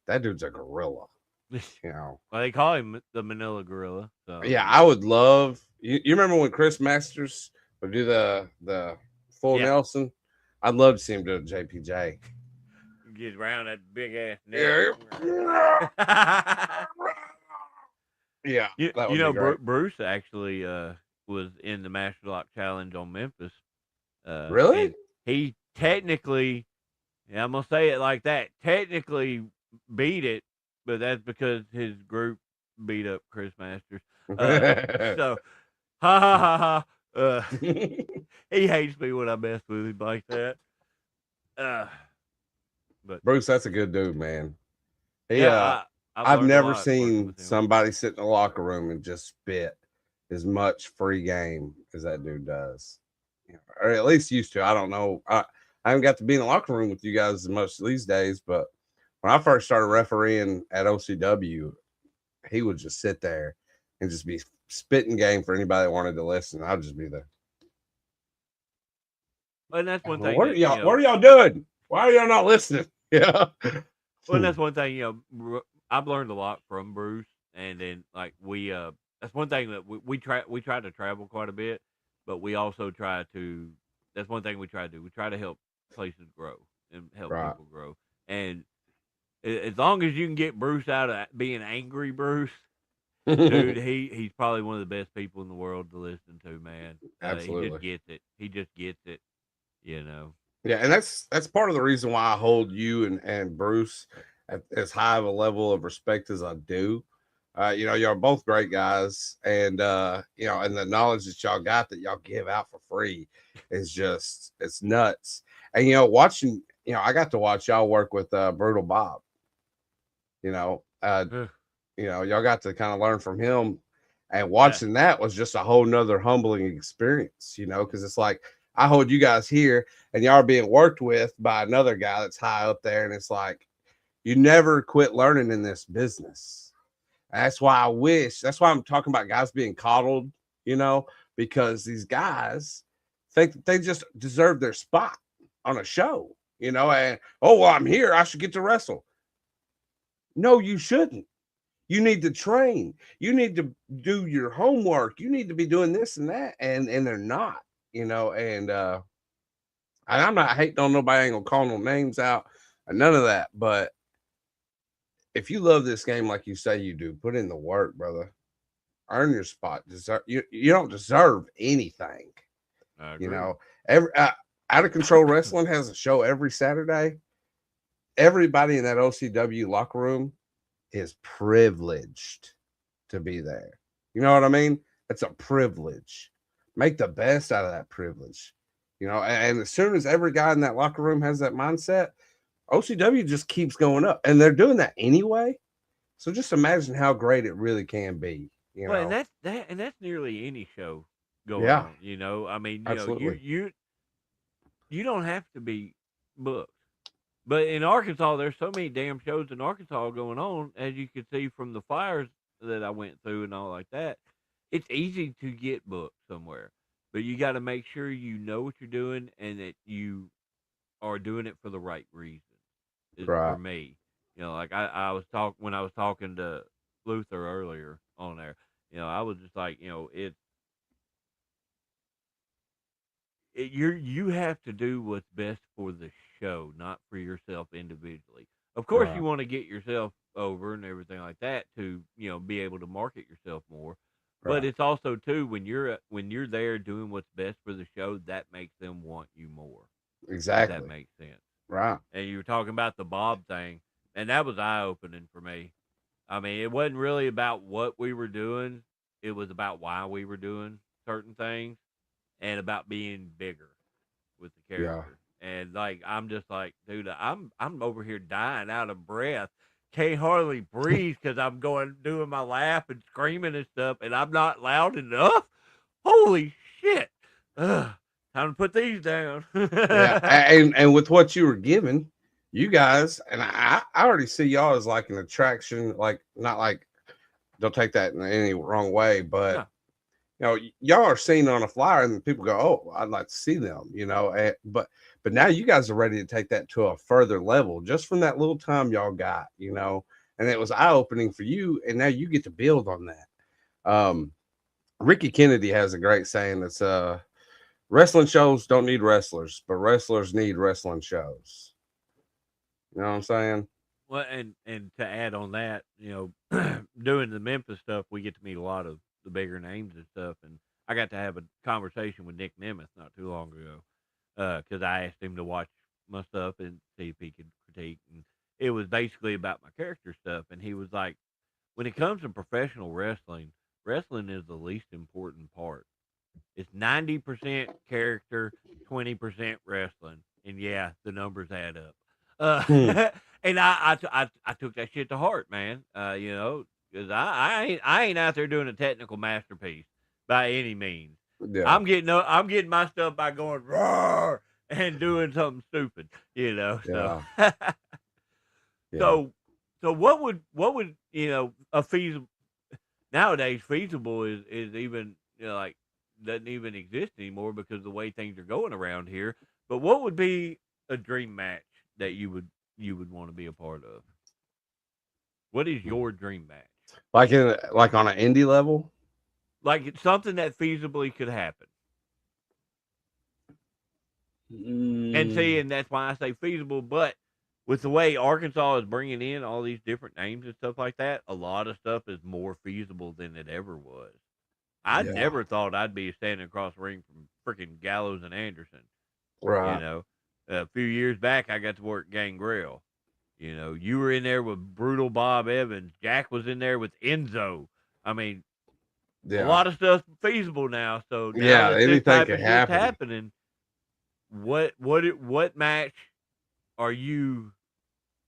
that dude's a gorilla. You know, Well, they call him the Manila Gorilla. So yeah, I would love. You remember when Chris Masters would do the full Yeah. Nelson? I'd love to see him do it, JPJ. get around that big ass Yeah. neck. Yeah, You, that would you know, be great. Bruce actually was in the Master Lock Challenge on Memphis. Really? And he technically, yeah, I'm gonna say it like that, technically beat it, but that's because his group beat up Chris Masters. So, ha ha ha ha. He hates me when I mess with him like that. But Bruce, that's a good dude, man. He, yeah, I've learned a never lot working seen with him. somebody sit in the locker room and just spit as much free game as that dude does, or at least used to. I don't know. I haven't got to be in the locker room with you guys as much these days, but when I first started refereeing at OCW, he would just sit there and just be spitting game for anybody that wanted to listen. I'd just be there. And that's one thing. What are y'all? What are y'all doing? Why are y'all not listening? Yeah. Well, that's one thing. I've learned a lot from Bruce, and then like that's one thing that we try to travel quite a bit, but we also try to. That's one thing we try to do. We try to help places grow and help people grow. And as long as you can get Bruce out of being angry, Bruce, dude, he's probably one of the best people in the world to listen to, man. Absolutely. He just gets it. He just gets it. Yeah, and that's part of the reason why I hold you and Bruce at as high of a level of respect as I do. Y'all both great guys, and and the knowledge that y'all got that y'all give out for free is just it's nuts. And watching, I got to watch y'all work with Brutal Bob. Y'all got to kind of learn from him, and watching that was just a whole nother humbling experience, because it's like I hold you guys here and y'all are being worked with by another guy that's high up there, and it's like you never quit learning in this business. That's why that's why I'm talking about guys being coddled, because these guys think that they just deserve their spot on a show, and I'm here, I should get to wrestle. No, you shouldn't. You need to train. You need to do your homework. You need to be doing this and that. And they're not, and I'm not hating on nobody, ain't gonna call no names out and none of that. But if you love this game like you say you do, put in the work, brother. Earn your spot. You don't deserve anything. Every Out of Control Wrestling has a show every Saturday. Everybody in that OCW locker room is privileged to be there. You know what I mean? It's a privilege. Make the best out of that privilege. And as soon as every guy in that locker room has that mindset, OCW just keeps going up. And they're doing that anyway. So just imagine how great it really can be. And that's nearly any show going on. I mean, you don't have to be booked. But in Arkansas, there's so many damn shows in Arkansas going on, as you can see from the flyers that I went through and all like that. It's easy to get booked somewhere, but you got to make sure you know what you're doing and that you are doing it for the right reason. For me, like I was talking to Luther earlier on there. I was just like, you have to do what's best for the show, not for yourself individually. Of course, you want to get yourself over and everything like that to be able to market yourself more. But it's also too when you're there doing what's best for the show, that makes them want you more. Exactly, that makes sense, right? And you were talking about the Bob thing, and that was eye opening for me. I mean, it wasn't really about what we were doing; it was about why we were doing certain things. And about being bigger with the character. And like I'm just like, dude, I'm over here dying out of breath. Can't hardly breathe because I'm doing my laugh and screaming and stuff, and I'm not loud enough. Holy shit. Time to put these down. And with what you were given, you guys, and I already see y'all as like an attraction, like not like don't take that in any wrong way, but y'all are seen on a flyer and people go, oh, I'd like to see them, but now you guys are ready to take that to a further level just from that little time y'all got, and it was eye opening for you. And now you get to build on that. Ricky Kennedy has a great saying that's wrestling shows don't need wrestlers, but wrestlers need wrestling shows. You know what I'm saying? Well, and to add on that, doing the Memphis stuff, we get to meet a lot of the bigger names and stuff. And I got to have a conversation with Nick Nemeth not too long ago because I asked him to watch my stuff and see if he could critique. And it was basically about my character stuff. And he was like, when it comes to professional wrestling, wrestling is the least important part. It's 90% character, 20% wrestling. And yeah, the numbers add up. And I took that shit to heart, man. Because I ain't out there doing a technical masterpiece by any means. Yeah. I'm getting my stuff by going roar and doing something stupid, So, Yeah. so what would a feasible nowadays feasible is even like doesn't even exist anymore because of the way things are going around here. But what would be a dream match that you would want to be a part of? What is your dream match? Like on an indie level? Like it's something that feasibly could happen. And see, and that's why I say feasible, but with the way Arkansas is bringing in all these different names and stuff like that, a lot of stuff is more feasible than it ever was. I never thought I'd be standing across the ring from freaking Gallows and Anderson. Right. A few years back, I got to work Gangrel. You were in there with Brutal Bob Evans. Jack was in there with Enzo. I mean, a lot of stuff feasible now. So now that anything can happen. Happening. What match are you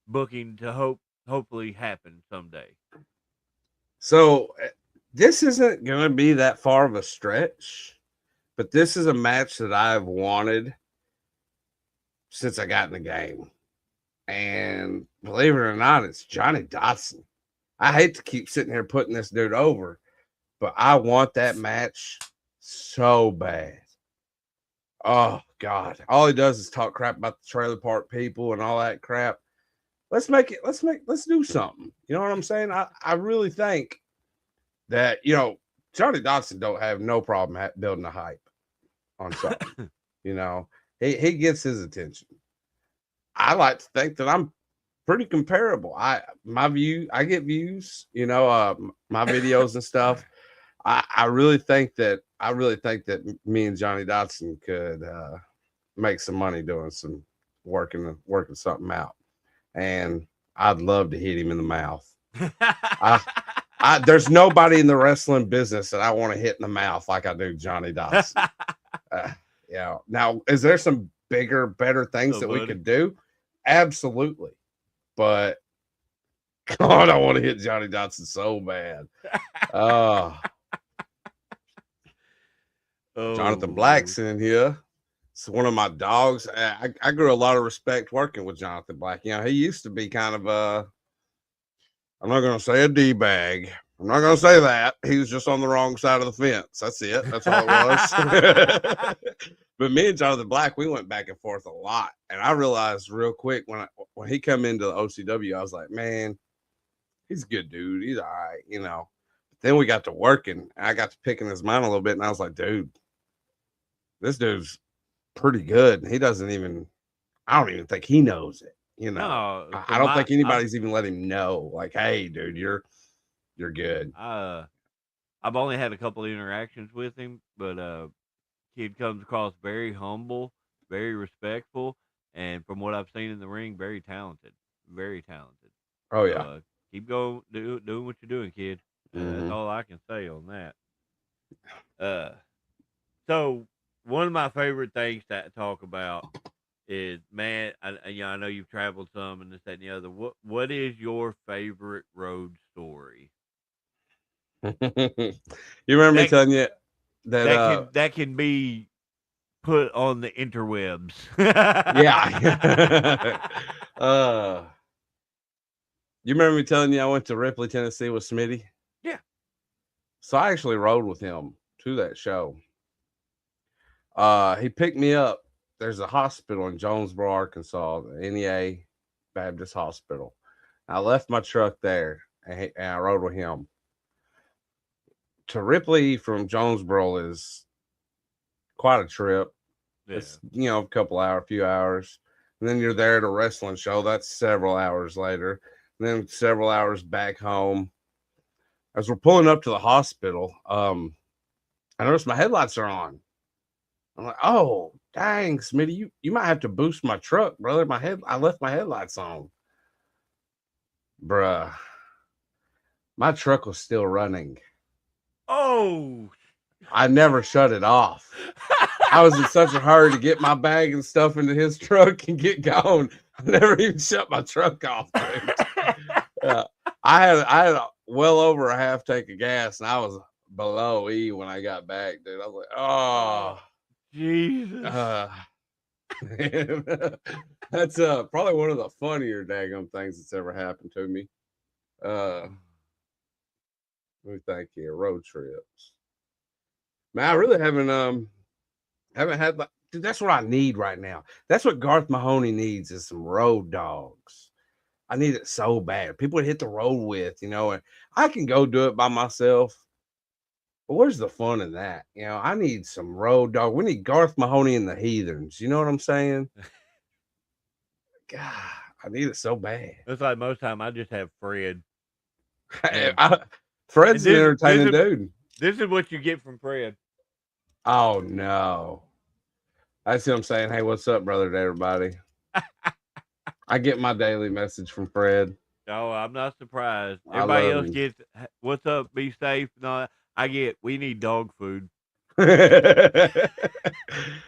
booking to hopefully happen someday? So this isn't going to be that far of a stretch, but this is a match that I've wanted since I got in the game. And believe it or not, it's Johnny Dotson. I hate to keep sitting here putting this dude over, but I want that match so bad. Oh, God. All he does is talk crap about the trailer park people and all that crap. Let's do something. You know what I'm saying? I really think that, Johnny Dotson don't have no problem building a hype on something. He gets his attention. I like to think that I'm pretty comparable. I get views, my videos and stuff. I really think that me and Johnny Dotson could make some money doing some working something out. And I'd love to hit him in the mouth. There's nobody in the wrestling business that I want to hit in the mouth like I do Johnny Dotson. Now, is there some bigger, better things that we could do? Absolutely. But God, I want to hit Johnny Dotson so bad. Jonathan Black's in here. It's one of my dogs. I grew a lot of respect working with Jonathan Black. He used to be kind of I'm not going to say a D-bag. I'm not going to say that. He was just on the wrong side of the fence. That's it. That's all it was. But me and Jonathan Black, we went back and forth a lot. And I realized real quick when he come into the OCW, I was like, man, he's a good dude. He's all right, But then we got to working. And I got to picking his mind a little bit. And I was like, dude, this dude's pretty good. And I don't even think he knows it. No, I don't think anybody's even let him know. Like, hey, dude, you're good. I've only had a couple of interactions with him, but kid comes across very humble, very respectful, and from what I've seen in the ring, very talented. Very talented. Oh yeah. Keep going, doing what you're doing, kid. That's all I can say on that. So one of my favorite things to talk about is, man, I know you've traveled some and this, that, and the other. What is your favorite road story? You remember me telling you that can be put on the interwebs. Yeah. You remember me telling you I went to Ripley, Tennessee with Smitty? Yeah. So I actually rode with him to that show. He picked me up. There's a hospital in Jonesboro, Arkansas, the NEA Baptist Hospital. I left my truck there, and I rode with him. To Ripley from Jonesboro is quite a trip. Yeah. It's, a few hours. And then you're there at a wrestling show. That's several hours later. And then several hours back home. As we're pulling up to the hospital, I noticed my headlights are on. I'm like, oh, dang, Smitty, you might have to boost my truck, brother. I left my headlights on. Bruh. My truck was still running. Oh. I never shut it off. I was in such a hurry to get my bag and stuff into his truck and get going. I never even shut my truck off, dude. I had well over a half tank of gas, and I was below E when I got back, dude. I was like, oh, Jesus. That's probably one of the funnier daggum things that's ever happened to me. Let me think here. Road trips. Man, I really haven't had dude, that's what I need right now. That's what Garth Mahoney needs is some road dogs. I need it so bad. People to hit the road with, and I can go do it by myself. But where's the fun in that? I need some road dog. We need Garth Mahoney and the Heathens. You know what I'm saying? God, I need it so bad. It's like most time I just have Fred. Fred's an entertaining dude. This is what you get from Fred. Oh no. That's what I'm saying. Hey, what's up, brother, to everybody? I get my daily message from Fred. Oh, I'm not surprised. Everybody else gets, what's up, be safe. No, I get, we need dog food.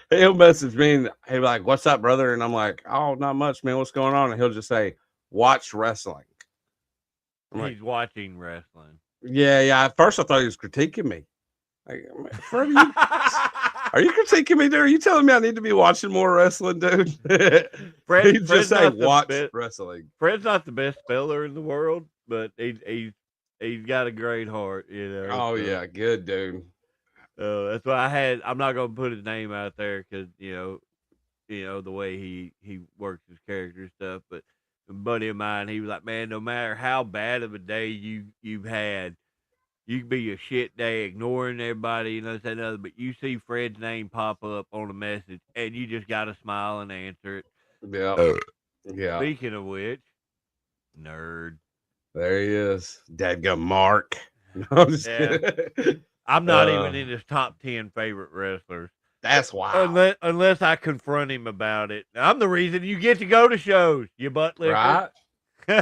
He'll message me and he'll be like, what's up, brother? And I'm like, oh, not much, man. What's going on? And he'll just say, watch wrestling. He's watching wrestling. Yeah. At first I thought he was critiquing me. Like, Fred, are you critiquing me, dude? Are you telling me I need to be watching more wrestling, dude? Fred's just say watch wrestling. Fred's not the best speller in the world, but he's got a great heart, Oh yeah, good dude. That's why I'm not gonna put his name out there because the way he works his character and stuff. But a buddy of mine, he was like, man, no matter how bad of a day you've had. You can be a shit day ignoring everybody, this and other, but you see Fred's name pop up on a message, and you just got to smile and answer it. Yeah. Speaking of which, nerd. There he is. Dadgum Mark. No, I'm just kidding. I'm not even in his top 10 favorite wrestlers. That's wild. Unless I confront him about it. I'm the reason you get to go to shows, you butt licker. Right? You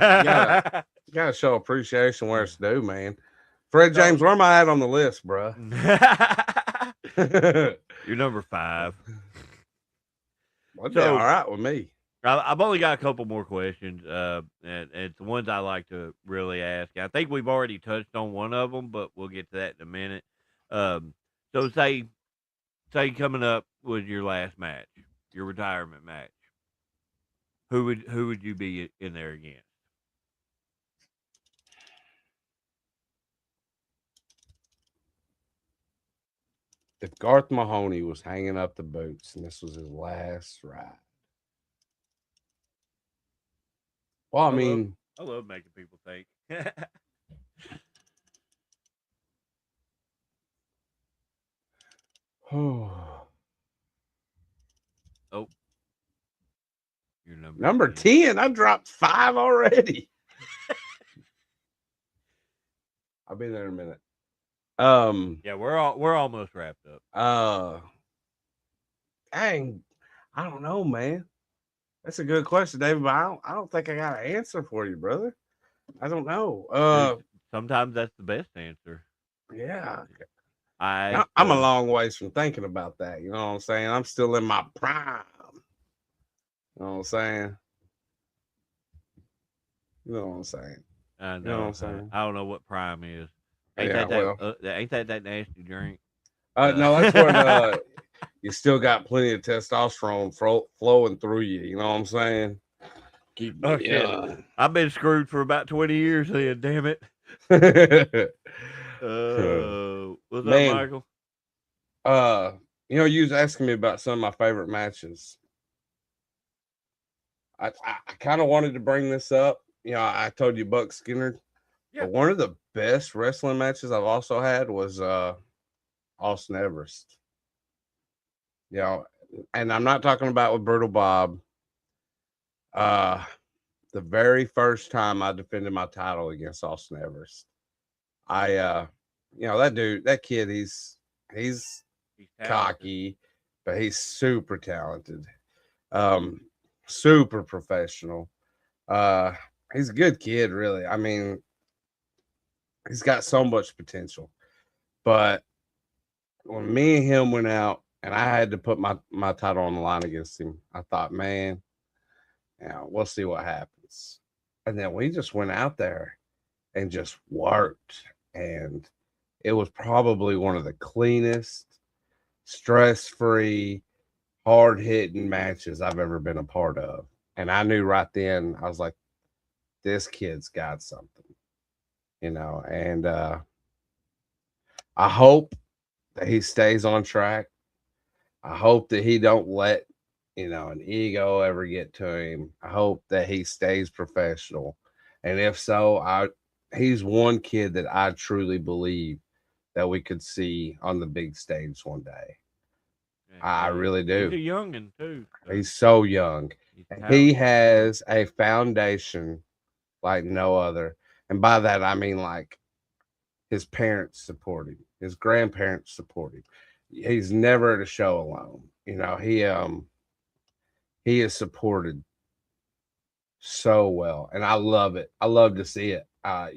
gotta show appreciation where it's due, man. Fred James, where am I at on the list, bro? You're number 5. Well, all right with me. I've only got a couple more questions, and it's the ones I like to really ask. I think we've already touched on one of them, but we'll get to that in a minute. So say coming up was your last match, your retirement match. Who would you be in there against? If Garth Mahoney was hanging up the boots and this was his last ride. Well, I mean, I love making people think. Oh, you're number 10. I dropped 5 already. I'll be there in a minute. Yeah, we're almost wrapped up. Dang, I don't know, man. That's a good question, David, but I don't think I got an answer for you, brother. I don't know. Sometimes that's the best answer. Yeah. I'm a long ways from thinking about that. You know what I'm saying? I'm still in my prime. You know what I'm saying? You know what I'm saying? I know. You know what I'm saying? I don't know what prime is. Ain't that nasty drink? No, that's when you still got plenty of testosterone flowing through you. You know what I'm saying? Shit. I've been screwed for about 20 years then, damn it. What's up, Michael? You was asking me about some of my favorite matches. I kind of wanted to bring this up, I told you Buck Skinner. Yeah. But one of the best wrestling matches I've also had was Austin Everest. And I'm not talking about with Brutal Bob. The very first time I defended my title against Austin Everest, that kid, he's He's talented. cocky, but he's super talented, super professional. He's a good kid, really. I mean, he's got so much potential. But when me and him went out and I had to put my title on the line against him, I thought, man, we'll see what happens. And then we just went out there and just worked. And it was probably one of the cleanest, stress-free, hard-hitting matches I've ever been a part of. And I knew right then, I was like, this kid's got something, and I hope that he stays on track. I hope that he don't let, an ego ever get to him. I hope that he stays professional. And if so, he's one kid that I truly believe that we could see on the big stage one day. I really do. He's a youngin' too. So. He's so young. He has a foundation like no other. And by that, I mean like his parents support him, his grandparents support him. He's never at a show alone. He is supported so well, and I love it. I love to see it. I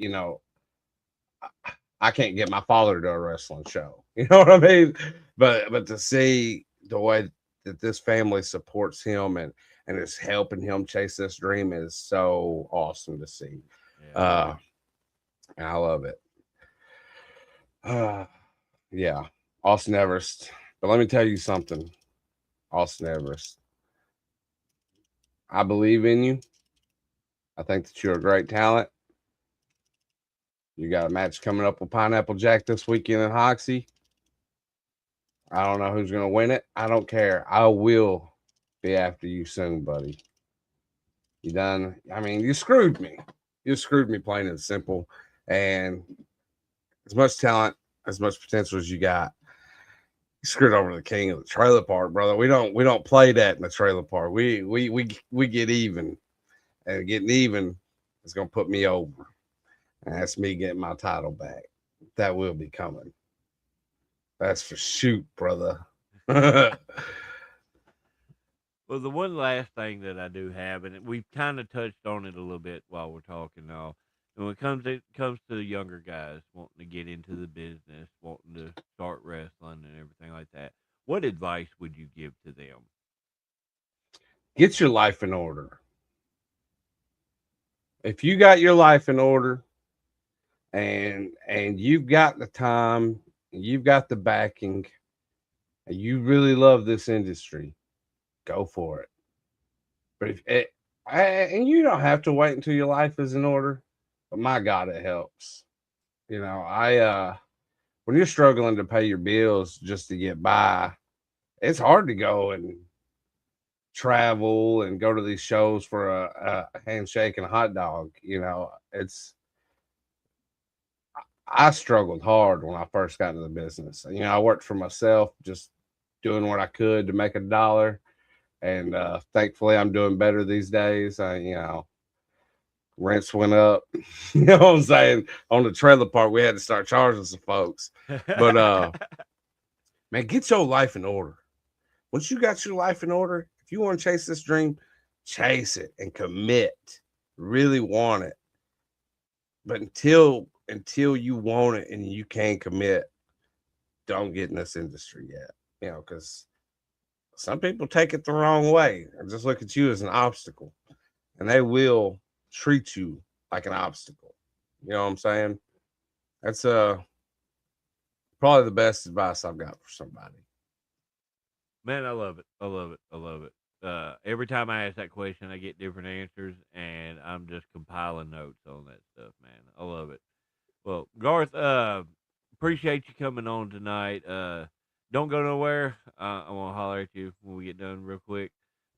can't get my father to a wrestling show. You know what I mean? But to see the way that this family supports him and is helping him chase this dream is so awesome to see. Yeah. And I love it. Yeah, Austin Everest. But let me tell you something, Austin Everest. I believe in you. I think that you're a great talent. You got a match coming up with Pineapple Jack this weekend in Hoxie. I don't know who's going to win it. I don't care. I will be after you soon, buddy. You done? I mean, you screwed me. You screwed me, plain and simple. And as much talent, as much potential as you got, you screwed over the king of the trailer park, brother. We don't play that in the trailer park. We get even, and getting even is going to put me over. And that's me getting my title back. That will be coming. That's for shoot, brother. Well, the one last thing that I do have, and we've kind of touched on it a little bit while we're talking now, and when it comes to the younger guys wanting to get into the business, wanting to start wrestling and everything like that, what advice would you give to them? Get your life in order. If you got your life in order, and you've got the time, you've got the backing, and you really love this industry, go for it. But and you don't have to wait until your life is in order, but my God, it helps. When you're struggling to pay your bills just to get by, it's hard to go and travel and go to these shows for a handshake and a hot dog. I struggled hard when I first got into the business. I worked for myself, just doing what I could to make $1. And thankfully, I'm doing better these days. Rents went up. You know what I'm saying? On the trailer park, we had to start charging some folks. But man, get your life in order. Once you got your life in order, if you want to chase this dream, chase it and commit. Really want it. But until you want it and you can't commit, don't get in this industry yet. Because some people take it the wrong way and just look at you as an obstacle, and they will treat you like an obstacle. You know what I'm saying? That's probably the best advice I've got for somebody. Man, I love it. I love it. I love it. Every time I ask that question, I get different answers, and I'm just compiling notes on that stuff, man. I love it. Well, Garth, appreciate you coming on tonight. Don't go nowhere. I want to holler at you when we get done real quick.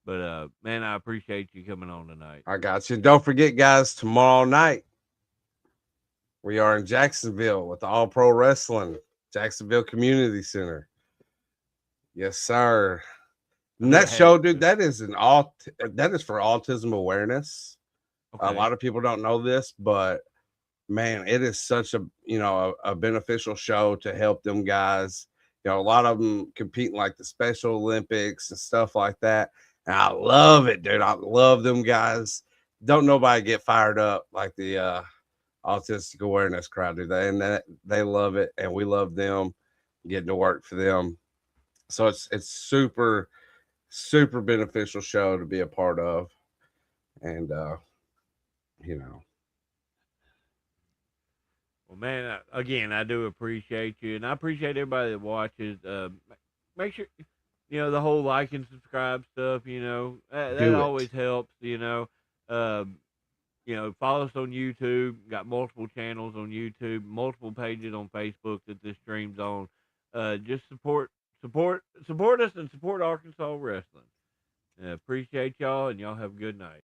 But man, I appreciate you coming on tonight. I got you. Don't forget, guys, tomorrow night we are in Jacksonville with All Pro Wrestling, Jacksonville Community Center. Yes, sir. And that show, dude, that is for autism awareness. Okay. A lot of people don't know this, but man, it is such a beneficial show to help them guys. A lot of them compete in like the Special Olympics and stuff like that. And I love it, dude. I love them guys. Don't nobody get fired up like the autistic awareness crowd, do they? And they love it, and we love them getting to work for them. So it's super, super beneficial show to be a part of. And Well, man, again, I do appreciate you, and I appreciate everybody that watches. Make sure, the whole like and subscribe stuff, that always helps, follow us on YouTube. Got multiple channels on YouTube, multiple pages on Facebook that this streams on. Just support us and support Arkansas wrestling. Appreciate y'all, and y'all have a good night.